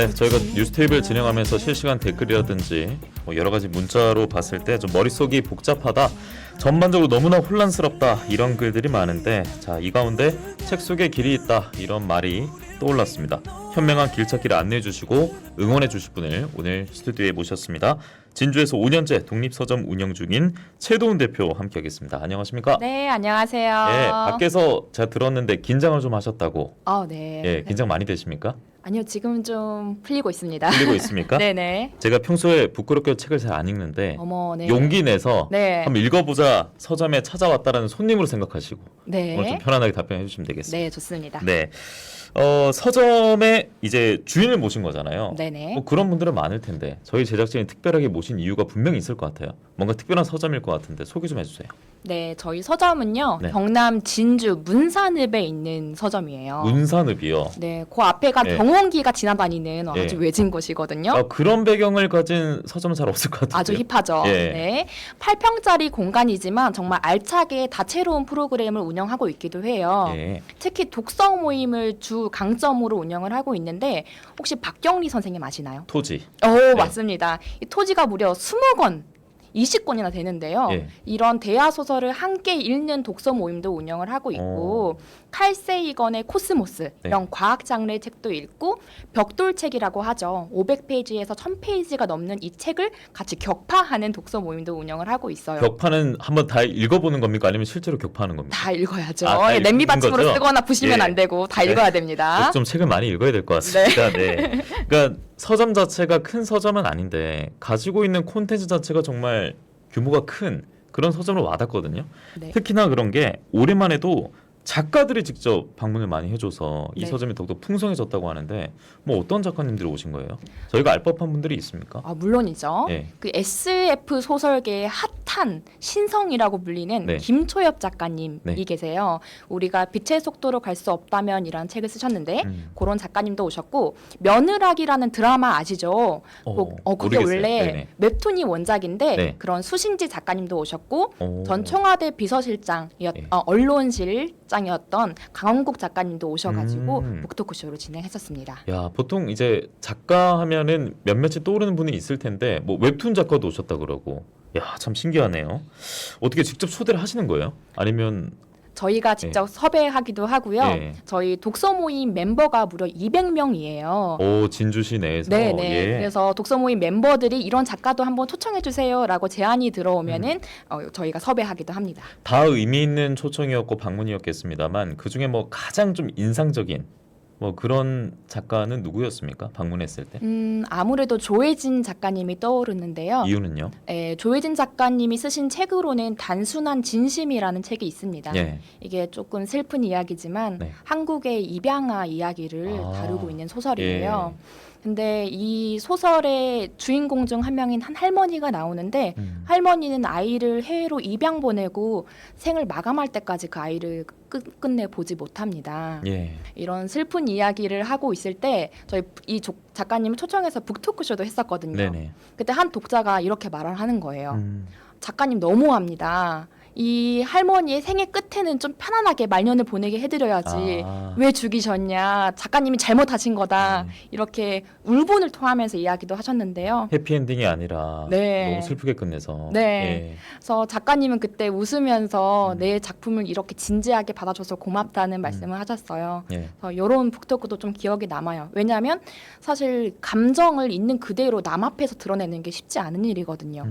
네, 저희가 뉴스테이블 진행하면서 실시간 댓글이라든지 뭐 여러 가지 문자로 봤을 때 좀 머릿속이 복잡하다, 전반적으로 너무나 혼란스럽다 이런 글들이 많은데, 자, 이 가운데 책 속에 길이 있다 이런 말이 떠올랐습니다. 현명한 길찾기를 안내해 주시고 응원해 주실 분을 오늘 스튜디오에 모셨습니다. 진주에서 5년째 독립서점 운영 중인 최도훈 대표 함께하겠습니다. 안녕하십니까? 네, 안녕하세요. 예, 밖에서 제가 들었는데 긴장을 좀 하셨다고. 네. 예, 긴장 많이 되십니까? 아니요, 지금은 좀 풀리고 있습니다. 풀리고 있습니까? 네네. 제가 평소에 부끄럽게 책을 잘 안 읽는데 어머, 네. 용기 내서 네. 한번 읽어보자 서점에 찾아왔다라는 손님으로 생각하시고 네. 오늘 좀 편안하게 답변해 주시면 되겠습니다. 네, 좋습니다. 네. 서점의 이제 주인을 모신 거잖아요. 네네. 뭐 그런 분들은 많을 텐데 저희 제작진이 특별하게 모신 이유가 분명히 있을 것 같아요. 뭔가 특별한 서점일 것 같은데 소개 좀 해주세요. 네, 저희 서점은요, 네. 경남 진주 문산읍에 있는 서점이에요. 문산읍이요. 네, 그 앞에가 네. 경운기가 지나다니는 예. 아주 외진 곳이거든요. 그런 배경을 가진 서점은 잘 없을 것 같아요. 아주 힙하죠. 예. 네. 8평짜리 공간이지만 정말 알차게 다채로운 프로그램을 운영하고 있기도 해요. 예. 특히 독서 모임을 주 강점으로 운영을 하고 있는데 혹시 박경리 선생님 아시나요? 토지. 맞습니다. 이 토지가 무려 20권 20권이나 되는데요. 예. 이런 대하 소설을 함께 읽는 독서 모임도 운영을 하고 있고, 칼세이건의 코스모스 네. 이런 과학 장르의 책도 읽고, 벽돌책이라고 하죠. 500페이지에서 1000페이지가 넘는 이 책을 같이 격파하는 독서 모임도 운영을 하고 있어요. 격파는 한번 다 읽어보는 겁니까? 아니면 실제로 격파하는 겁니까? 다 읽어야죠. 다 읽는 냄비 받침으로 거죠? 쓰거나 부시면 예. 안 되고 다 네. 읽어야 됩니다. 좀 책을 많이 읽어야 될 것 같습니다. 네. 그러니까 서점 자체가 큰 서점은 아닌데 가지고 있는 콘텐츠 자체가 정말 규모가 큰 그런 서점으로 와닿거든요. 네. 특히나 그런 게 올해만에도 작가들이 직접 방문을 많이 해줘서 이 네. 서점이 더욱더 풍성해졌다고 하는데, 뭐 어떤 작가님들이 오신 거예요? 저희가 알 법한 분들이 있습니까? 물론이죠. 예. 그 SF 소설계의 핫한 신성이라고 불리는 네. 김초엽 작가님이 네. 계세요. 우리가 빛의 속도로 갈 수 없다면 이라는 책을 쓰셨는데 그런 작가님도 오셨고, 며느라기라는 드라마 아시죠? 그게 모르겠어요. 원래 네네. 웹툰이 원작인데 네. 그런 수신지 작가님도 오셨고, 오. 전 청와대 비서실장이었 예. 언론실장이었던 강원국 작가님도 오셔가지고 음. 북토크쇼를 진행했었습니다. 야, 보통 이제 작가 하면은 몇몇이 떠오르는 분이 있을 텐데 뭐 웹툰 작가도 오셨다 그러고, 야, 참 신기하네요. 어떻게 직접 초대를 하시는 거예요? 아니면 저희가 직접 섭외하기도 하고요. 예. 저희 독서 모임 멤버가 무려 200명이에요. 진주시 내에서 네네. 예. 그래서 독서 모임 멤버들이 이런 작가도 한번 초청해 주세요라고 제안이 들어오면은 저희가 섭외하기도 합니다. 다 의미 있는 초청이었고 방문이었겠습니다만 그 중에 뭐 가장 좀 인상적인 뭐 그런 작가는 누구였습니까? 방문했을 때? 아무래도 조혜진 작가님이 떠오르는데요. 이유는요? 조혜진 작가님이 쓰신 책으로는 단순한 진심이라는 책이 있습니다. 예. 이게 조금 슬픈 이야기지만 네. 한국의 입양아 이야기를 다루고 있는 소설이에요. 예. 근데 이 소설의 주인공 중 한 명인 한 할머니가 나오는데, 할머니는 아이를 해외로 입양 보내고 생을 마감할 때까지 그 아이를 끝내 보지 못합니다. 예. 이런 슬픈 이야기를 하고 있을 때 저희 이 작가님을 초청해서 북토크쇼도 했었거든요. 네네. 그때 한 독자가 이렇게 말을 하는 거예요. 음. 작가님 너무합니다. 이 할머니의 생애 끝에는 좀 편안하게 말년을 보내게 해드려야지. 왜 죽이셨냐. 작가님이 잘못하신 거다. 이렇게 울분을 토하면서 이야기도 하셨는데요. 해피엔딩이 아니라 네. 너무 슬프게 끝내서. 네. 예. 그래서 작가님은 그때 웃으면서 내 작품을 이렇게 진지하게 받아줘서 고맙다는 말씀을 하셨어요. 예. 그래서 이런 북토크도 좀 기억에 남아요. 왜냐하면 사실 감정을 있는 그대로 남 앞에서 드러내는 게 쉽지 않은 일이거든요.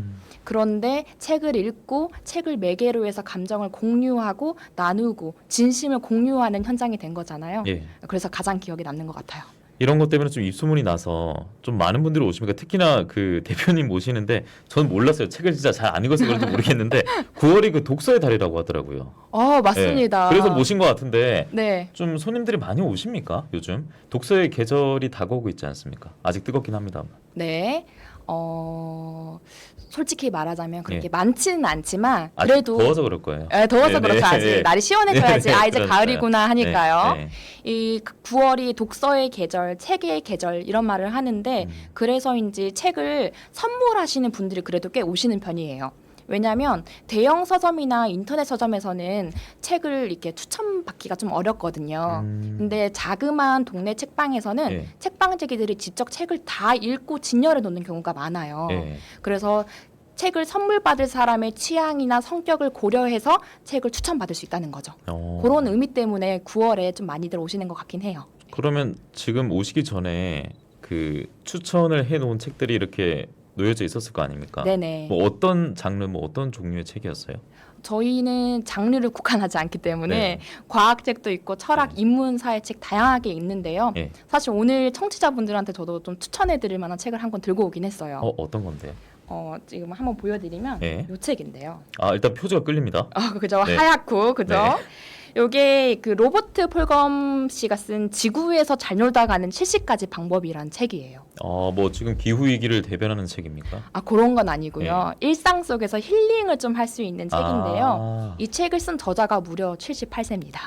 그런데 책을 읽고 책을 매개로 해서 감정을 공유하고 나누고 진심을 공유하는 현장이 된 거잖아요. 예. 그래서 가장 기억에 남는 것 같아요. 이런 것 때문에 좀 입소문이 나서 좀 많은 분들이 오십니까? 특히나 그 대표님 모시는데 저는 몰랐어요. 책을 진짜 잘 안 읽어서 그런지 모르겠는데 9월이 그 독서의 달이라고 하더라고요. 맞습니다. 예. 그래서 모신 것 같은데 네. 좀 손님들이 많이 오십니까? 요즘 독서의 계절이 다가오고 있지 않습니까? 아직 뜨겁긴 합니다만. 네. 솔직히 말하자면 그렇게 예. 많지는 않지만 아직 그래도 더워서 그럴 거예요. 더워서 네네. 그렇죠. 아직 날이 시원해져야지. 네네. 이제 그러니까요. 가을이구나 하니까요. 네. 이 9월이 독서의 계절, 책의 계절 이런 말을 하는데 그래서인지 책을 선물하시는 분들이 그래도 꽤 오시는 편이에요. 왜냐하면 대형 서점이나 인터넷 서점에서는 책을 이렇게 추천받기가 좀 어렵거든요. 근데 자그마한 동네 책방에서는 예. 책방지기들이 직접 책을 다 읽고 진열해 놓는 경우가 많아요. 예. 그래서 책을 선물 받을 사람의 취향이나 성격을 고려해서 책을 추천받을 수 있다는 거죠. 그런 의미 때문에 9월에 좀 많이들 오시는 것 같긴 해요. 그러면 지금 오시기 전에 그 추천을 해놓은 책들이 이렇게 놓여져 있었을 거 아닙니까? 네네. 뭐 어떤 장르, 뭐 어떤 종류의 책이었어요? 저희는 장르를 국한하지 않기 때문에 네. 과학책도 있고 철학, 네. 인문사회책 다양하게 있는데요. 예. 사실 오늘 청취자분들한테 저도 좀 추천해드릴 만한 책을 한 권 들고 오긴 했어요. 어떤 건데요? 지금 한번 보여드리면 예. 이 책인데요. 아, 일단 표지가 끌립니다. 그죠? 네. 하얗고 그죠? 네. 요게 그 로버트 폴검 씨가 쓴 지구에서 잘 놀다 가는 70가지 방법이란 책이에요. 뭐 지금 기후 위기를 대변하는 책입니까? 그런 건 아니고요. 일상 속에서 힐링을 좀 할 수 있는 책인데요. 아, 이 책을 쓴 저자가 무려 78세입니다.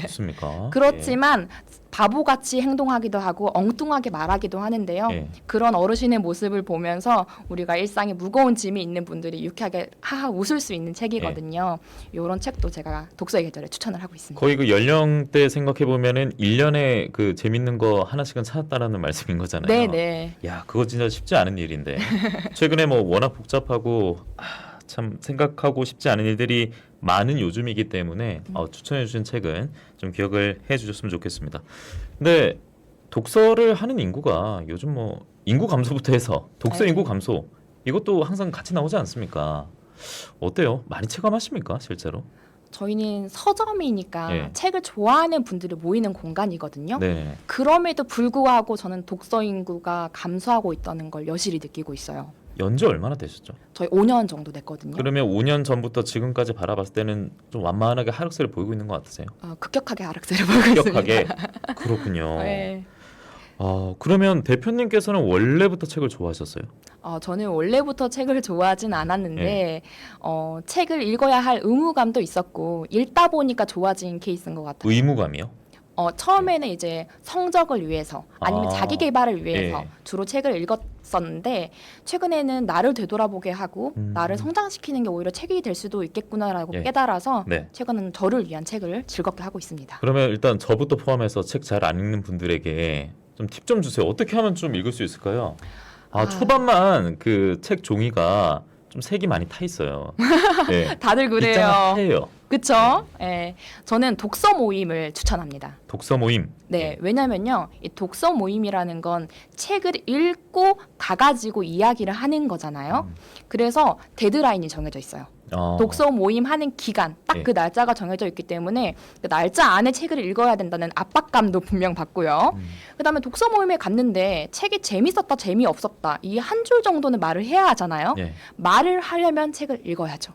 좋습니까? 그렇지만 바보같이 행동하기도 하고 엉뚱하게 말하기도 하는데요. 예. 그런 어르신의 모습을 보면서 우리가 일상에 무거운 짐이 있는 분들이 유쾌하게 하하 웃을 수 있는 책이거든요. 이런 책도 제가 독서의 계절에 추천을 하고 있습니다. 거의 그 연령대 생각해 보면은 1년에 그 재밌는 거 하나씩은 찾았다라는 말씀인 거잖아요. 네네. 야, 그거 진짜 쉽지 않은 일인데. 최근에 뭐 워낙 복잡하고 참 생각하고 싶지 않은 일들이 많은 요즘이기 때문에 추천해 주신 책은 좀 기억을 해 주셨으면 좋겠습니다. 근데 독서를 하는 인구가 요즘 뭐 인구 감소부터 해서 독서 네. 인구 감소 이것도 항상 같이 나오지 않습니까? 어때요? 많이 체감하십니까, 실제로? 저희는 서점이니까 예. 책을 좋아하는 분들이 모이는 공간이거든요. 네. 그럼에도 불구하고 저는 독서 인구가 감소하고 있다는 걸 여실히 느끼고 있어요. 연지 얼마나 되셨죠? 저희 5년 정도 됐거든요. 그러면 5년 전부터 지금까지 바라봤을 때는 좀 완만하게 하락세를 보이고 있는 것 같으세요? 급격하게 하락세를 보이고 있습니다. 급격하게? 그렇군요. 네. 그러면 대표님께서는 원래부터 책을 좋아하셨어요? 저는 원래부터 책을 좋아하진 않았는데 네. 책을 읽어야 할 의무감도 있었고 읽다 보니까 좋아진 케이스인 것 같아요. 의무감이요? 처음에는 이제 성적을 위해서 아니면 자기 개발을 위해서 예. 주로 책을 읽었었는데 최근에는 나를 되돌아보게 하고 나를 성장시키는 게 오히려 책이 될 수도 있겠구나라고 예. 깨달아서 네. 최근은 저를 위한 책을 즐겁게 하고 있습니다. 그러면 일단 저부터 포함해서 책 잘 안 읽는 분들에게 좀 팁 좀 주세요. 어떻게 하면 좀 읽을 수 있을까요? 초반만 그 책 종이가 좀 색이 많이 타 있어요. 네. 다들 입장은 그래요. 하얘요. 그쵸? 예. 저는 독서 모임을 추천합니다. 독서 모임. 네, 왜냐면요, 이 독서 모임이라는 건 책을 읽고 가가지고 이야기를 하는 거잖아요. 그래서 데드라인이 정해져 있어요. 독서 모임 하는 기간, 딱 그 예. 날짜가 정해져 있기 때문에 그 날짜 안에 책을 읽어야 된다는 압박감도 분명 받고요. 그다음에 독서 모임에 갔는데 책이 재밌었다, 재미없었다 이 한 줄 정도는 말을 해야 하잖아요. 예. 말을 하려면 책을 읽어야죠.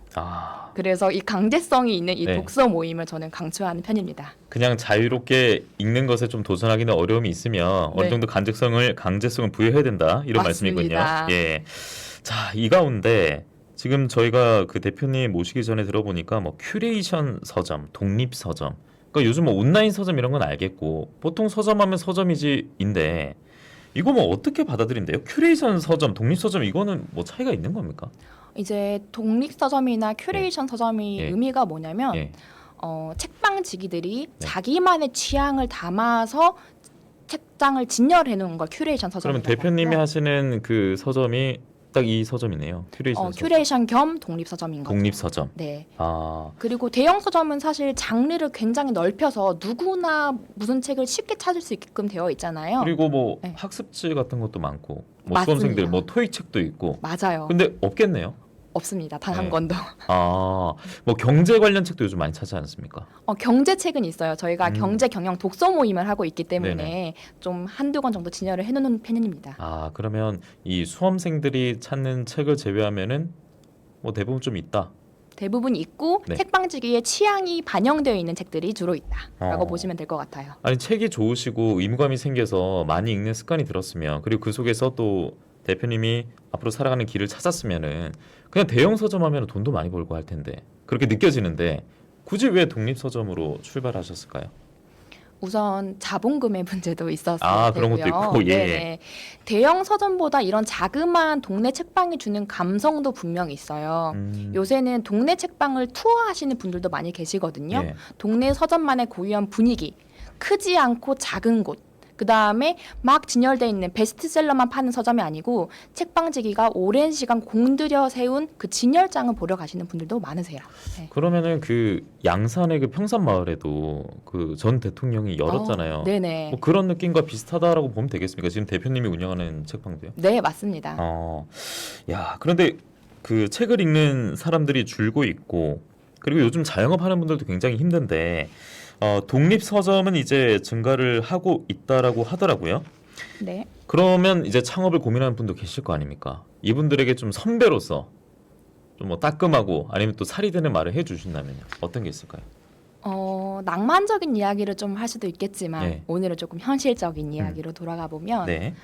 그래서 이 강제성이 있는 이 네. 독서 모임을 저는 강추하는 편입니다. 그냥 자유롭게 읽는 것에 좀 도전하기는 어려움이 있으면 어느 네. 정도 강제성을 부여해야 된다 이런 맞습니다. 말씀이군요. 예. 자, 이 가운데 지금 저희가 그 대표님 모시기 전에 들어보니까 뭐 큐레이션 서점, 독립 서점, 그러니까 요즘 뭐 온라인 서점 이런 건 알겠고 보통 서점하면 서점이지인데 이거 뭐 어떻게 받아들인대요? 큐레이션 서점, 독립 서점 이거는 뭐 차이가 있는 겁니까? 이제 독립 서점이나 큐레이션 서점이 예. 의미가 뭐냐면 예. 책방지기들이 네. 자기만의 취향을 담아서 책장을 진열해 놓은 걸 큐레이션 서점이라고 그러면 대표님이 하고요. 하시는 그 서점이 딱 이 서점이네요. 큐레이션 서점. 큐레이션 겸 독립 서점인 거죠. 독립 서점. 네. 아, 그리고 대형 서점은 사실 장르를 굉장히 넓혀서 누구나 무슨 책을 쉽게 찾을 수 있게끔 되어 있잖아요. 그리고 뭐 네. 학습지 같은 것도 많고 뭐 맞습니다. 수험생들 뭐 토익 책도 있고 맞아요. 근데 없겠네요. 없습니다. 단 네. 한 권도. 뭐 경제 관련 책도 요즘 많이 찾지 않습니까? 경제책은 있어요. 저희가 경제 경영 독서 모임을 하고 있기 때문에 네네. 좀 한두 권 정도 진열을 해놓는 편입니다. 그러면 이 수험생들이 찾는 책을 제외하면은 뭐 대부분 좀 있다. 대부분 있고 네. 책방지기에 취향이 반영되어 있는 책들이 주로 있다라고 어. 보시면 될 것 같아요. 아니 책이 좋으시고 의무감이 생겨서 많이 읽는 습관이 들었으면 그리고 그 속에서 또 대표님이 앞으로 살아가는 길을 찾았으면은 그냥 대형 서점 하면 돈도 많이 벌고 할 텐데 그렇게 느껴지는데 굳이 왜 독립 서점으로 출발하셨을까요? 우선 자본금의 문제도 있었을 그런 것도 테고요. 있고, 예. 네네. 대형 서점보다 이런 자그마한 동네 책방이 주는 감성도 분명히 있어요. 요새는 동네 책방을 투어하시는 분들도 많이 계시거든요. 예. 동네 서점만의 고유한 분위기, 크지 않고 작은 곳, 그 다음에 막 진열돼 있는 베스트셀러만 파는 서점이 아니고 책방지기가 오랜 시간 공들여 세운 그 진열장을 보러 가시는 분들도 많으세요. 네. 그러면은 그 양산의 그 평산마을에도 그 전 대통령이 열었잖아요. 네네. 뭐 그런 느낌과 비슷하다라고 보면 되겠습니까? 지금 대표님이 운영하는 책방도요? 네, 맞습니다. 야, 그런데 그 책을 읽는 사람들이 줄고 있고, 그리고 요즘 자영업하는 분들도 굉장히 힘든데, 독립 서점은 이제 증가를 하고 있다라고 하더라고요. 네. 그러면 이제 창업을 고민하는 분도 계실 거 아닙니까? 이분들에게 좀 선배로서 좀 뭐 따끔하고 아니면 또 살이 되는 말을 해주신다면요, 어떤 게 있을까요? 낭만적인 이야기를 좀 할 수도 있겠지만 네. 오늘은 조금 현실적인 이야기로 돌아가 보면 네.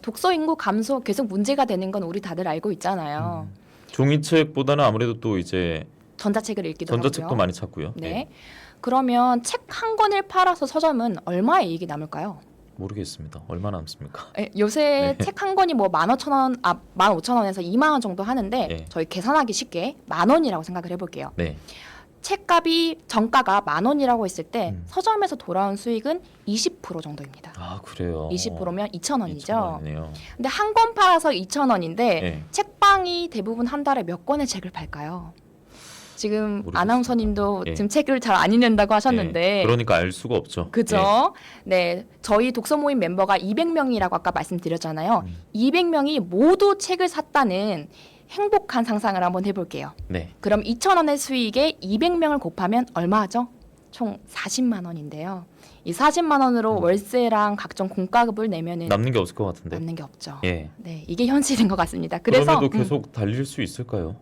독서 인구 감소 계속 문제가 되는 건 우리 다들 알고 있잖아요. 종이책보다는 아무래도 또 이제 전자책을 읽기도 전자책도 하고요. 많이 찾고요. 네. 그러면 책 한 권을 팔아서 서점은 얼마의 이익이 남을까요? 모르겠습니다. 얼마나 남습니까? 요새 네. 책 한 권이 뭐 15,000원, 15,000원에서 2만 원 정도 하는데 네. 저희 계산하기 쉽게 10,000원이라고 생각을 해볼게요. 네. 책값이 정가가 10,000원이라고 했을 때 음. 서점에서 돌아온 수익은 20% 정도입니다. 그래요. 20%면 2,000원이죠. 2,000원이네요. 근데 한 권 팔아서 2,000원인데 네. 책방이 대부분 한 달에 몇 권의 책을 팔까요? 지금 모르겠습니다. 아나운서님도 예. 지금 책을 잘 안 읽는다고 하셨는데 네. 그러니까 알 수가 없죠. 그죠? 네. 저희 독서 모임 멤버가 200명이라고 아까 말씀드렸잖아요. 200명이 모두 책을 샀다는 행복한 상상을 한번 해볼게요. 네. 그럼 2,000원의 수익에 200명을 곱하면 얼마죠? 총 40만 원인데요. 이 40만 원으로 월세랑 각종 공과금을 내면은 남는 게 없을 것 같은데. 남는 게 없죠. 예. 네, 이게 현실인 것 같습니다. 그래서 그럼에도 계속 달릴 수 있을까요?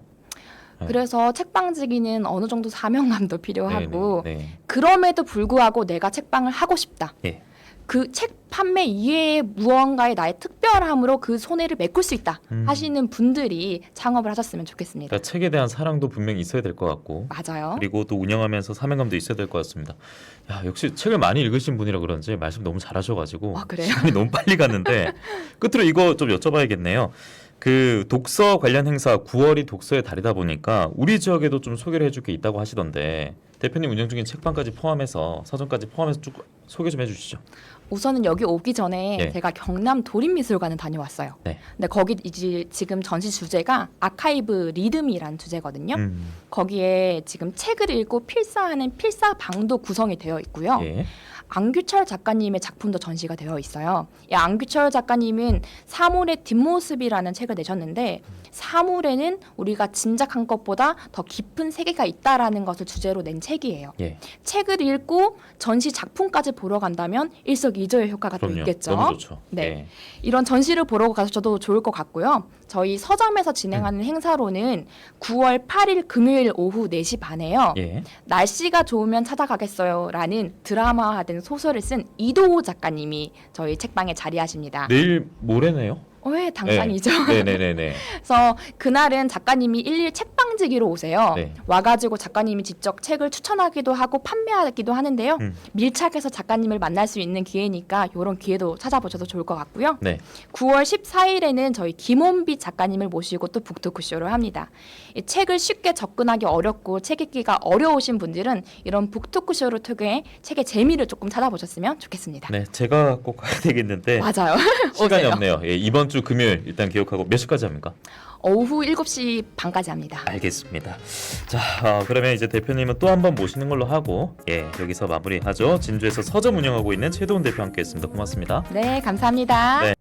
네. 그래서 책방지기는 어느 정도 사명감도 필요하고 네, 네. 그럼에도 불구하고 내가 책방을 하고 싶다. 예. 그 책 판매 이외의 무언가의 나의 특별함으로 그 손해를 메꿀 수 있다 하시는 분들이 창업을 하셨으면 좋겠습니다. 그러니까 책에 대한 사랑도 분명히 있어야 될 것 같고, 맞아요. 그리고 또 운영하면서 사명감도 있어야 될 것 같습니다. 야, 역시 책을 많이 읽으신 분이라 그런지 말씀 너무 잘하셔가지고 그래요? 시간이 너무 빨리 갔는데 끝으로 이거 좀 여쭤봐야겠네요. 그 독서 관련 행사 9월이 독서의 달이다 보니까 우리 지역에도 좀 소개를 해줄 게 있다고 하시던데 대표님 운영 중인 책방까지 포함해서 서점까지 포함해서 쭉 소개 좀 해주시죠. 우선은 여기 오기 전에 예. 제가 경남 도립미술관을 다녀왔어요. 네. 근데 거기 이제 지금 전시 주제가 아카이브 리듬이란 주제거든요. 거기에 지금 책을 읽고 필사하는 필사방도 구성이 되어 있고요. 예. 안규철 작가님의 작품도 전시가 되어 있어요. 이 안규철 작가님은 사물의 뒷모습이라는 책을 내셨는데 사물에는 우리가 짐작한 것보다 더 깊은 세계가 있다라는 것을 주제로 낸 책이에요. 예. 책을 읽고 전시 작품까지 보러 간다면 일석이조의 효과가 또 그럼요. 있겠죠. 너무 좋죠. 네. 예. 이런 전시를 보러 가셔도 좋을 것 같고요. 저희 서점에서 진행하는 행사로는 9월 8일 금요일 오후 4시 반에요. 예. 날씨가 좋으면 찾아가겠어요.라는 드라마화된 소설을 쓴 이도호 작가님이 저희 책방에 자리하십니다. 내일 모레네요. 왜 당장이죠? 네네네네. 그래서 그날은 작가님이 일일 책방지기로 오세요. 네. 와가지고 작가님이 직접 책을 추천하기도 하고 판매하기도 하는데요. 밀착해서 작가님을 만날 수 있는 기회니까 이런 기회도 찾아보셔도 좋을 것 같고요. 네. 9월 14일에는 저희 김원빛 작가님을 모시고 또 북토크쇼를 합니다. 이 책을 쉽게 접근하기 어렵고 책 읽기가 어려우신 분들은 이런 북토크쇼를 통해 책의 재미를 조금 찾아보셨으면 좋겠습니다. 네, 제가 꼭 가야 되겠는데 맞아요. 시간이 오세요. 없네요. 예, 이번 주 금요일 일단 기억하고 몇 시까지 합니까? 오후 7시 반까지 합니다. 알겠습니다. 자, 그러면 이제 대표님은 또 한 번 모시는 걸로 하고 여기서 마무리하죠. 진주에서 서점 운영하고 있는 최도훈 대표 함께했습니다. 고맙습니다. 네, 감사합니다. 네.